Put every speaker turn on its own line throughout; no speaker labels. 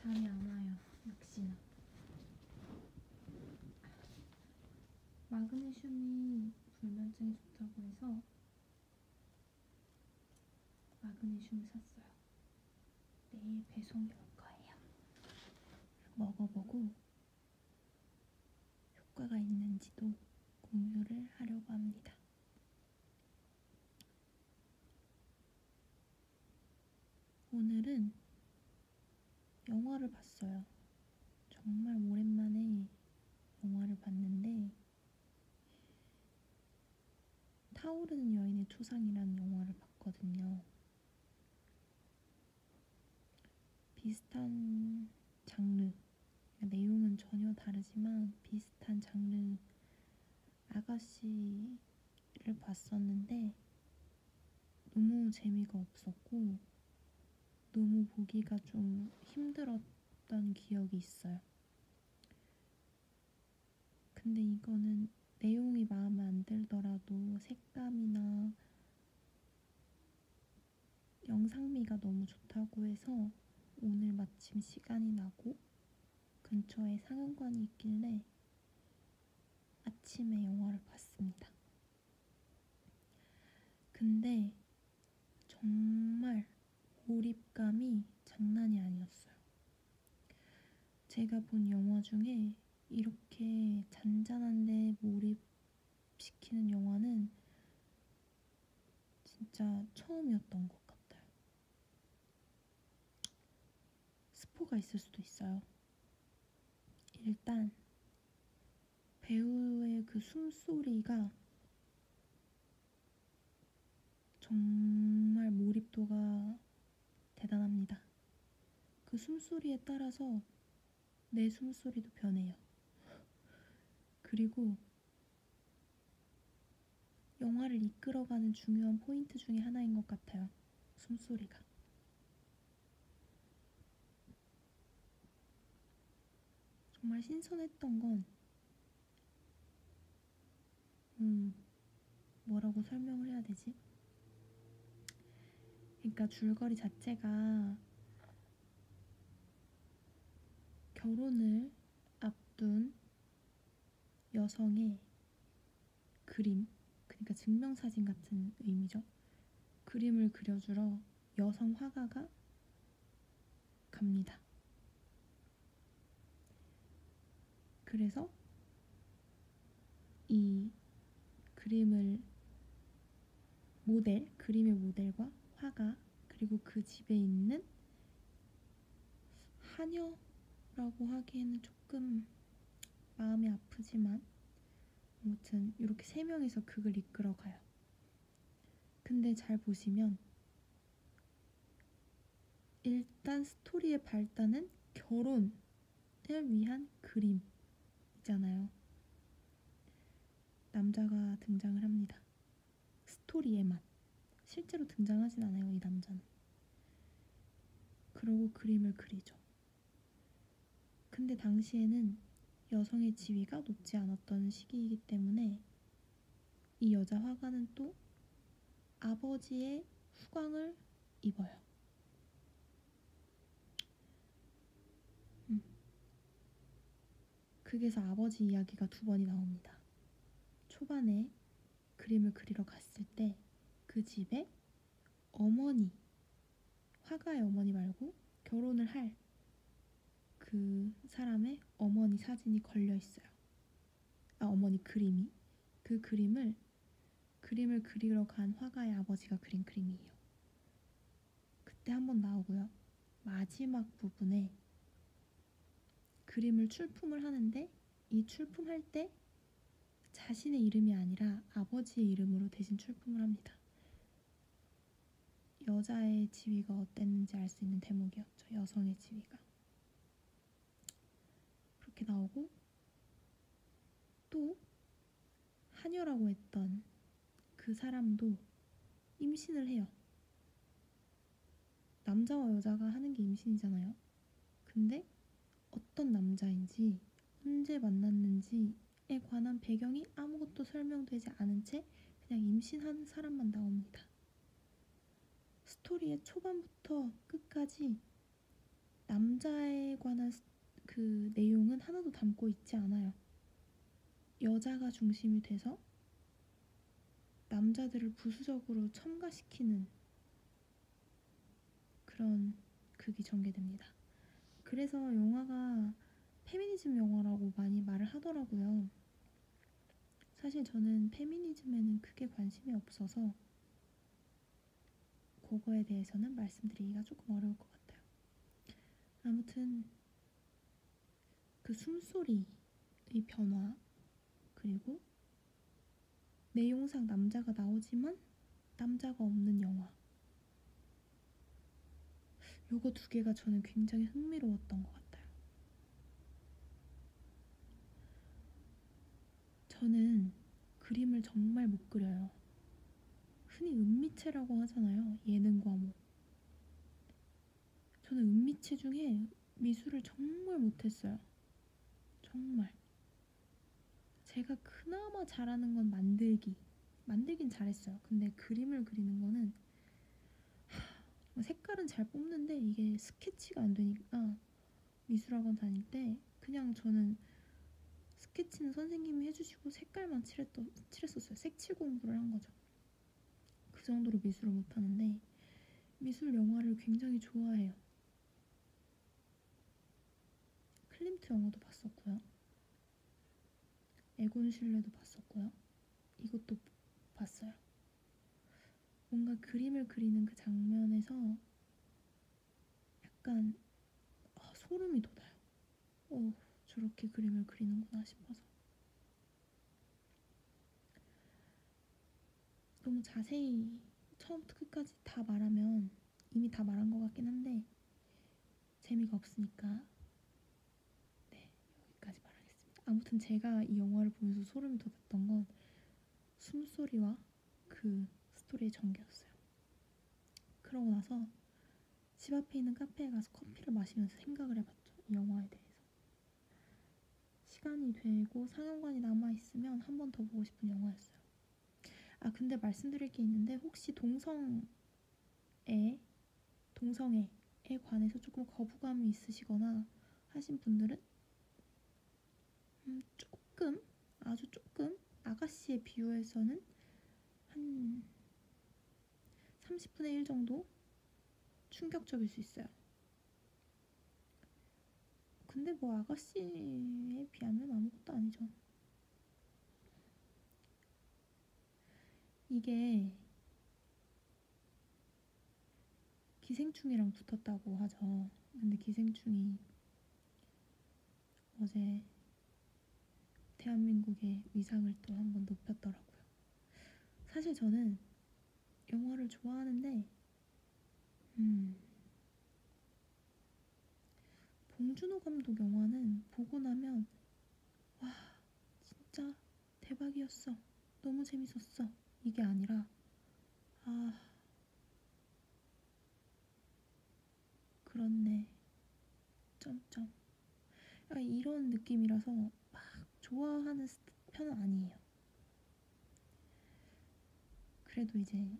잠이 안 와요. 역시나. 마그네슘이 불면증에 좋다고 해서 마그네슘을 샀어요. 내일 배송이 올 거예요. 먹어보고 효과가 있는지도 공유를 하려고 합니다. 오늘은 영화를 봤어요. 정말 오랜만에 영화를 봤는데 타오르는 여인의 초상이라는 영화를 봤거든요. 비슷한 장르, 내용은 전혀 다르지만 비슷한 장르 아가씨를 봤었는데 너무 재미가 없었고 너무 보기가 좀 힘들었던 기억이 있어요. 근데 이거는 내용이 마음에 안 들더라도 색감이나 영상미가 너무 좋다고 해서 오늘 마침 시간이 나고 근처에 상영관이 있길래 아침에 영화를 봤습니다. 근데 정말 몰입감이 장난이 아니었어요. 제가 본 영화 중에 이렇게 잔잔한데 몰입시키는 영화는 진짜 처음이었던 것 같아요. 스포가 있을 수도 있어요. 일단 배우의 그 숨소리가 정말 몰입도가 대단합니다. 그 숨소리에 따라서 내 숨소리도 변해요. 그리고 영화를 이끌어가는 중요한 포인트 중에 하나인 것 같아요. 숨소리가. 정말 신선했던 건 뭐라고 설명을 해야 되지? 그러니까 줄거리 자체가 결혼을 앞둔 여성의 그림, 그러니까 증명사진 같은 의미죠. 그림을 그려주러 여성 화가가 갑니다. 그래서 이 그림을 그림의 모델과 화가 그리고 그 집에 있는 하녀라고 하기에는 조금 마음이 아프지만 아무튼 이렇게 세 명이서 극을 이끌어가요. 근데 잘 보시면 일단 스토리의 발단은 결혼을 위한 그림이잖아요. 남자가 등장을 합니다. 스토리에만. 실제로 등장하진 않아요, 이 남자는. 그러고 그림을 그리죠. 근데 당시에는 여성의 지위가 높지 않았던 시기이기 때문에 이 여자 화가는 또 아버지의 후광을 입어요. 극에서 아버지 이야기가 두 번이 나옵니다. 초반에 그림을 그리러 갔을 때 그 집에 어머니, 화가의 어머니 말고 결혼을 할 그 사람의 어머니 사진이 걸려 있어요. 어머니 그림이. 그 그림을 그리러 간 화가의 아버지가 그린 그림이에요. 그때 한번 나오고요. 마지막 부분에 그림을 출품을 하는데 이 출품할 때 자신의 이름이 아니라 아버지의 이름으로 대신 출품을 합니다. 여자의 지위가 어땠는지 알 수 있는 대목이었죠. 여성의 지위가. 그렇게 나오고 또 하녀라고 했던 그 사람도 임신을 해요. 남자와 여자가 하는 게 임신이잖아요. 근데 어떤 남자인지 언제 만났는지에 관한 배경이 아무것도 설명되지 않은 채 그냥 임신한 사람만 나옵니다. 스토리의 초반부터 끝까지 남자에 관한 그 내용은 하나도 담고 있지 않아요. 여자가 중심이 돼서 남자들을 부수적으로 첨가시키는 그런 극이 전개됩니다. 그래서 영화가 페미니즘 영화라고 많이 말을 하더라고요. 사실 저는 페미니즘에는 크게 관심이 없어서 그거에 대해서는 말씀드리기가 조금 어려울 것 같아요. 아무튼 그 숨소리의 변화, 그리고 내용상 남자가 나오지만 남자가 없는 영화, 요거 두 개가 저는 굉장히 흥미로웠던 것 같아요. 저는 그림을 정말 못 그려요. 흔히 은미체라고 하잖아요. 예능 과목. 저는 은미체 중에 미술을 정말 못했어요. 정말. 제가 그나마 잘하는 건 만들기. 만들긴 잘했어요. 근데 그림을 그리는 거는 색깔은 잘 뽑는데 이게 스케치가 안 되니까 미술학원 다닐 때 그냥 저는 스케치는 선생님이 해주시고 색깔만 칠했었어요. 색칠 공부를 한 거죠. 그 정도로 미술을 못하는데 미술 영화를 굉장히 좋아해요. 클림트 영화도 봤었고요. 에곤 실레도 봤었고요. 이것도 봤어요. 뭔가 그림을 그리는 그 장면에서 약간 소름이 돋아요. 저렇게 그림을 그리는구나 싶어서. 너무 자세히 처음부터 끝까지 다 말하면 이미 다 말한 것 같긴 한데 재미가 없으니까 네, 여기까지 말하겠습니다. 아무튼 제가 이 영화를 보면서 소름이 돋았던 건 숨소리와 그 스토리의 전개였어요. 그러고 나서 집 앞에 있는 카페에 가서 커피를 마시면서 생각을 해봤죠. 이 영화에 대해서. 시간이 되고 상영관이 남아있으면 한 번 더 보고 싶은 영화였어요. 근데 말씀드릴 게 있는데 혹시 동성애에 관해서 조금 거부감이 있으시거나 하신 분들은 조금, 아주 조금 아가씨에 비유해서는 한 30분의 1 정도 충격적일 수 있어요. 근데 뭐 아가씨에 비하면 아무것도 아니죠. 이게 기생충이랑 붙었다고 하죠. 근데 기생충이 어제 대한민국의 위상을 또 한 번 높였더라고요. 사실 저는 영화를 좋아하는데 봉준호 감독 영화는 보고 나면 와 진짜 대박이었어, 너무 재밌었어, 이게 아니라 그렇네 점점 이런 느낌이라서 막 좋아하는 편은 아니에요. 그래도 이제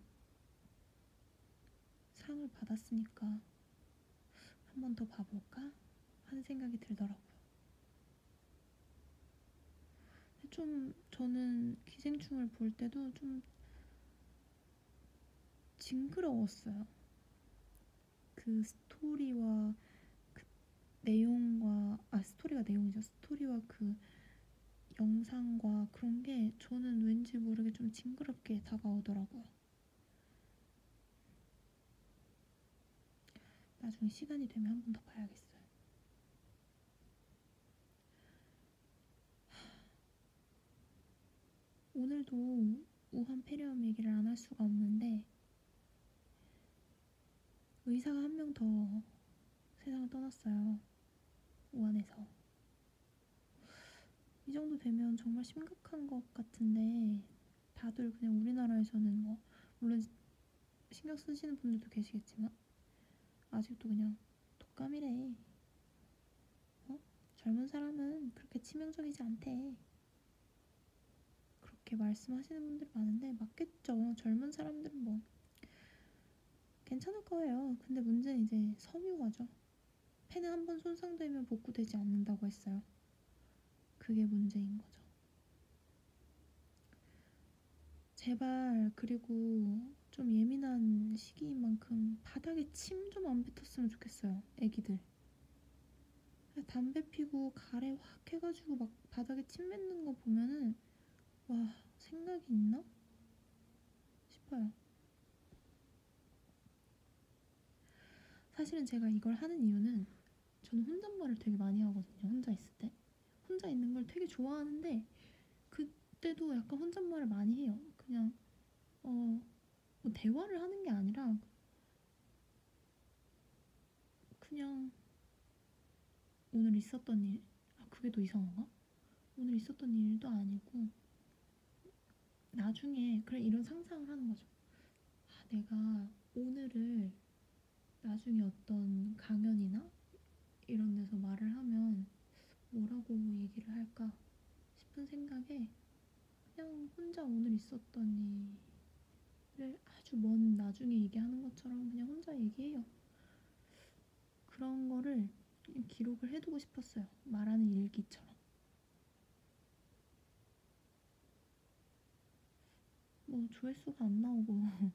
상을 받았으니까 한 번 더 봐볼까 하는 생각이 들더라고요. 좀 저는 기생충을 볼 때도 좀 징그러웠어요. 그 스토리와 그 내용과 스토리가 내용이죠. 스토리와 그 영상과 그런 게 저는 왠지 모르게 좀 징그럽게 다가오더라고요. 나중에 시간이 되면 한 번 더 봐야겠어요. 오늘도 우한 폐렴 얘기를 안 할 수가 없는데 의사가 한 명 더 세상을 떠났어요. 우한에서. 이 정도 되면 정말 심각한 것 같은데 다들 그냥 우리나라에서는 뭐 물론 신경 쓰시는 분들도 계시겠지만 아직도 그냥 독감이래, 젊은 사람은 그렇게 치명적이지 않대, 그렇게 말씀하시는 분들이 많은데 맞겠죠. 젊은 사람들은 뭐 괜찮을 거예요. 근데 문제는 이제 섬유가죠. 펜은 한 번 손상되면 복구되지 않는다고 했어요. 그게 문제인 거죠. 제발 그리고 좀 예민한 시기인 만큼 바닥에 침 좀 안 뱉었으면 좋겠어요. 애기들. 담배 피고 가래 확 해가지고 막 바닥에 침 뱉는 거 보면은 와 생각이 있나? 싶어요. 사실은 제가 이걸 하는 이유는 저는 혼잣말을 되게 많이 하거든요. 혼자 있을 때. 혼자 있는 걸 되게 좋아하는데 그때도 약간 혼잣말을 많이 해요. 그냥 뭐 대화를 하는 게 아니라 그냥 오늘 있었던 일, 그게 더 이상한가? 오늘 있었던 일도 아니고 나중에 그래 이런 상상을 하는 거죠. 내가 오늘을 나중에 어떤 강연이나 이런 데서 말을 하면 뭐라고 얘기를 할까 싶은 생각에 그냥 혼자 오늘 있었던 일을 아주 먼 나중에 얘기하는 것처럼 그냥 혼자 얘기해요. 그런 거를 기록을 해두고 싶었어요. 말하는 일기처럼. 뭐 조회수가 안 나오고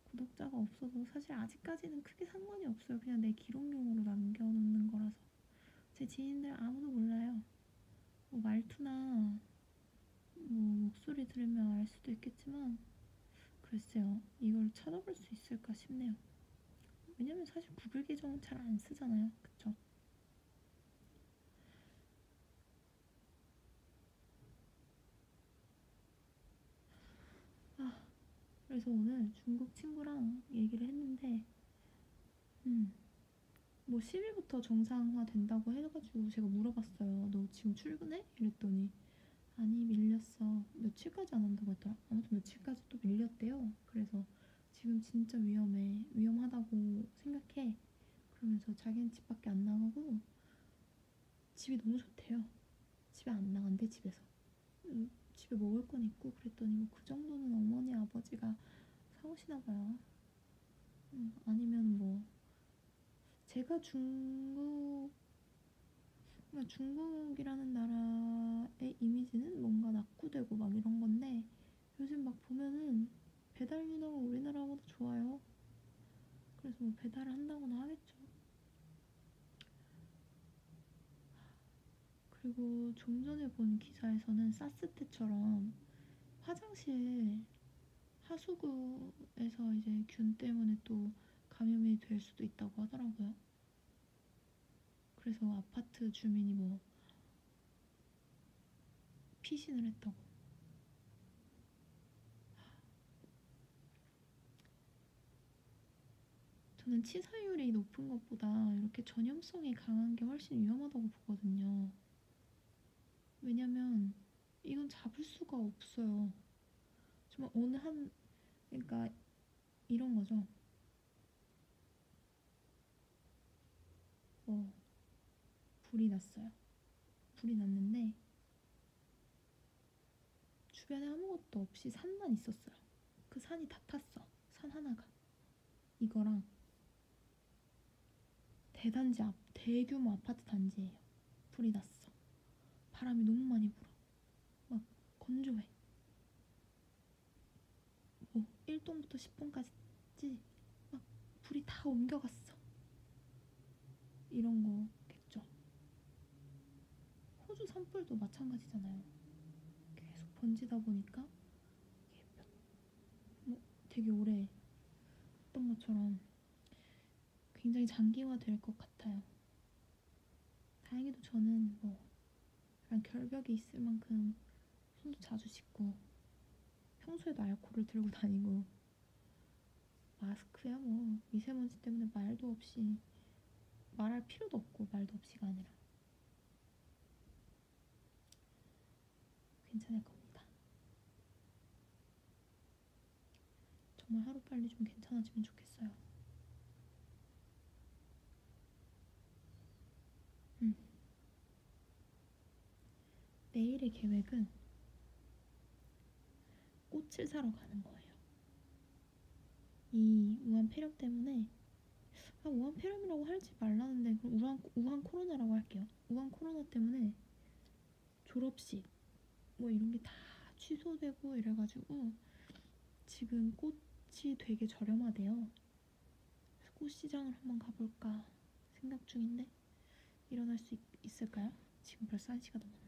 구독자가 없어서 사실 아직까지는 크게 상관이 없어요. 그냥 내 기록용으로 남겨놓는 거라서. 제 지인들 아무도 몰라요. 뭐 말투나 뭐 목소리 들으면 알 수도 있겠지만 글쎄요. 이걸 찾아볼 수 있을까 싶네요. 왜냐면 사실 구글 계정은 잘 안 쓰잖아요. 그쵸? 그래서 오늘 중국 친구랑 얘기를 했는데 뭐 10일부터 정상화 된다고 해가지고 제가 물어봤어요. 너 지금 출근해? 이랬더니 아니 밀렸어. 며칠까지 안 한다고 했더라. 아무튼 며칠까지 또 밀렸대요. 그래서 지금 진짜 위험하다고 생각해. 그러면서 자기는 집 밖에 안 나가고 집이 너무 좋대요. 집에 안 나간대 집에서. 집에 먹을 건 있고 그랬더니 뭐 그 정도는 어머니 아버지가 사오시나 봐요. 아니면 뭐 제가 중국이라는 나라의 이미지는 뭔가 낙후되고 막 이런 건데 요즘 막 보면은 배달 문화가 우리나라보다 좋아요. 그래서 뭐 배달을 한다거나 하겠죠. 그리고 좀 전에 본 기사에서는 사스 때처럼 화장실 하수구에서 이제 균 때문에 또 감염이 될 수도 있다고 하더라고요. 그래서 아파트 주민이 뭐 피신을 했다고. 저는 치사율이 높은 것보다 이렇게 전염성이 강한 게 훨씬 위험하다고 보거든요. 왜냐면 이건 잡을 수가 없어요. 정말 그러니까 이런 거죠. 뭐 불이 났어요. 불이 났는데 주변에 아무것도 없이 산만 있었어요. 그 산이 다 탔어. 산 하나가. 이거랑 대규모 아파트 단지예요. 불이 났어. 바람이 너무 많이 불어. 막 건조해. 뭐 1동부터 10동까지 막 불이 다 옮겨갔어. 이런 거겠죠. 호주 산불도 마찬가지잖아요. 계속 번지다 보니까 이게 되게 오래 했던 것처럼 굉장히 장기화될 것 같아요. 다행히도 저는 뭐 약간 결벽이 있을 만큼 손도 자주 씻고 평소에도 알코올을 들고 다니고 마스크야 뭐 미세먼지 때문에 말도 없이 말할 필요도 없고 말도 없이가 아니라 괜찮을 겁니다. 정말 하루빨리 좀 괜찮아지면 좋겠어요. 내일의 계획은 꽃을 사러 가는 거예요. 이 우한 폐렴 때문에 우한 폐렴이라고 하지 말라는데 그럼 우한 코로나라고 할게요. 우한 코로나 때문에 졸업식 뭐 이런 게 다 취소되고 이래가지고 지금 꽃이 되게 저렴하대요. 그래서 꽃시장을 한번 가볼까 생각 중인데 일어날 수 있을까요? 지금 벌써 1시가 넘었는데.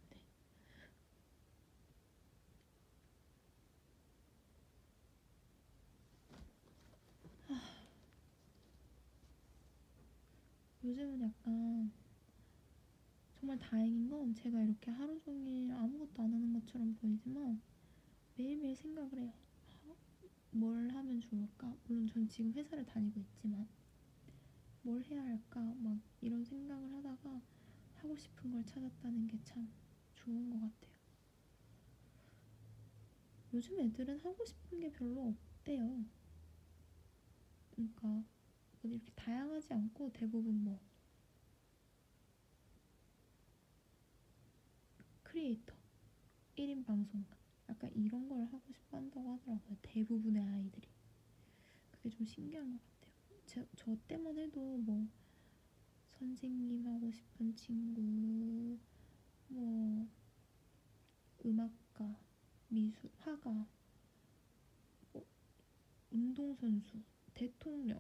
요즘은 약간 정말 다행인 건 제가 이렇게 하루 종일 아무것도 안 하는 것처럼 보이지만 매일매일 생각을 해요. 뭘 하면 좋을까? 물론 전 지금 회사를 다니고 있지만 뭘 해야 할까? 막 이런 생각을 하다가 하고 싶은 걸 찾았다는 게 참 좋은 것 같아요. 요즘 애들은 하고 싶은 게 별로 없대요. 그러니까 뭐 이렇게 다양하지 않고 대부분 뭐 크리에이터, 1인 방송가 약간 이런 걸 하고 싶어 한다고 하더라고요. 대부분의 아이들이. 그게 좀 신기한 것 같아요. 저 때만 해도 뭐 선생님 하고 싶은 친구, 뭐 음악가, 미술, 화가, 뭐 운동선수, 대통령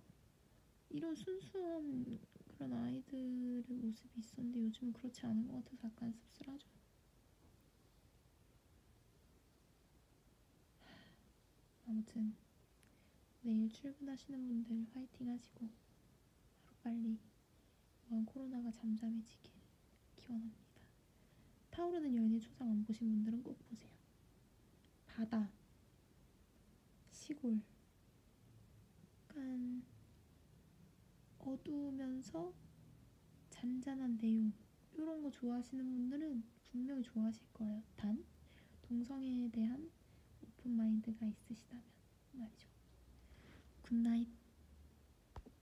이런 순수한 그런 아이들의 모습이 있었는데 요즘은 그렇지 않은 것 같아서 약간 씁쓸하죠. 아무튼 내일 출근하시는 분들 화이팅 하시고 하루빨리 무한 코로나가 잠잠해지길 기원합니다. 타오르는 여인의 초상 안 보신 분들은 꼭 보세요. 바다, 시골, 약간 어두우면서 잔잔한 내용 이런 거 좋아하시는 분들은 분명히 좋아하실 거예요. 단 동성애에 대한 오픈 마인드가 있으시다면 말이죠. 굿나잇.